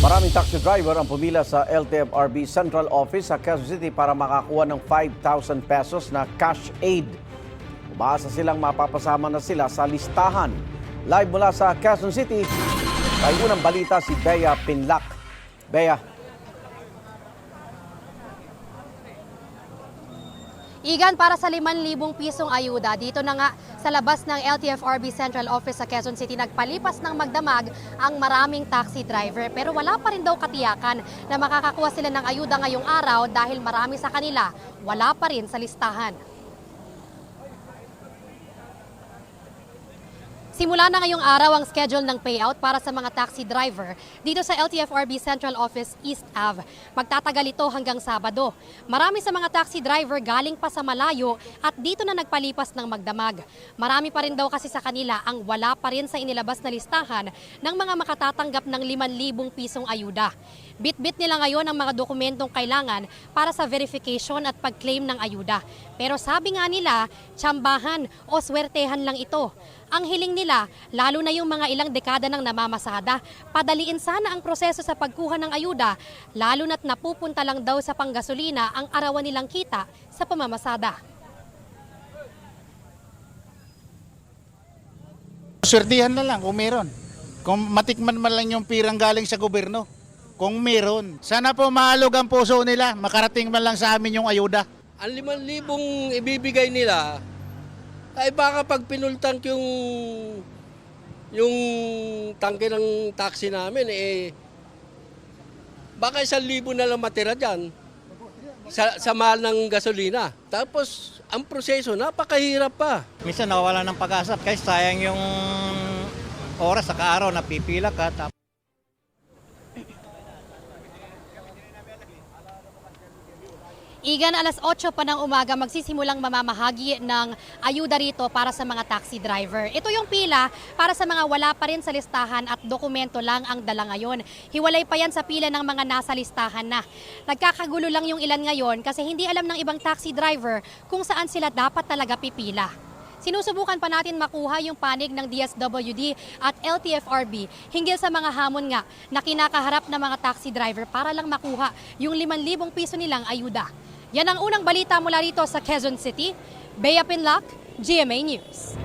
Maraming taxi driver ang pumila sa LTFRB Central Office sa Quezon City para makakuha ng 5,000 pesos na cash aid. Umaasa silang mapapasama na sila sa listahan. Live mula sa Quezon City, may unang balita si Bea Pinlac. Bea. Igan, para sa 5,000 pisong ayuda, dito na nga sa labas ng LTFRB Central Office sa Quezon City, nagpalipas ng magdamag ang maraming taxi driver. Pero wala pa rin daw katiyakan na makakakuha sila ng ayuda ngayong araw dahil marami sa kanila wala pa rin sa listahan. Simula na ngayong araw ang schedule ng payout para sa mga taxi driver dito sa LTFRB Central Office East Ave. Magtatagal ito hanggang Sabado. Marami sa mga taxi driver galing pa sa malayo at dito na nagpalipas ng magdamag. Marami pa rin daw kasi sa kanila ang wala pa rin sa inilabas na listahan ng mga makatatanggap ng 5,000 pisong ayuda. Bit-bit nila ngayon ang mga dokumentong kailangan para sa verification at pag-claim ng ayuda. Pero sabi nga nila, tsambahan o swertehan lang ito. Ang hiling nila, lalo na yung mga ilang dekada ng namamasada, padaliin sana ang proseso sa pagkuha ng ayuda, lalo na't napupunta lang daw sa panggasolina ang arawan nilang kita sa pamamasada. Swertihan na lang kung meron. Kung matikman man lang yung pirang galing sa gobyerno. Kung meron. Sana po mahalog ang puso nila, makarating man lang sa amin yung ayuda. Ang 5,000 ibibigay nila, ay baka pag pinultank yung tangke ng taxi namin, baka 1,000 na lang matira dyan sa mahal ng gasolina. Tapos ang proseso, napakahirap pa. Minsan nawawala ng pag-asa kasi sayang yung oras sa araw na pipila ka. Igan, alas 8 pa ng umaga magsisimulang mamamahagi ng ayuda rito para sa mga taxi driver. Ito yung pila para sa mga wala pa rin sa listahan at dokumento lang ang dala ngayon. Hiwalay pa yan sa pila ng mga nasa listahan na. Nagkakagulo lang yung ilan ngayon kasi hindi alam ng ibang taxi driver kung saan sila dapat talaga pipila. Sinusubukan pa natin makuha yung panig ng DSWD at LTFRB hinggil sa mga hamon nga na kinakaharap ng mga taxi driver para lang makuha yung 5,000 piso nilang ayuda. Yan ang unang balita mula rito sa Quezon City. Bea Pinlac, GMA News.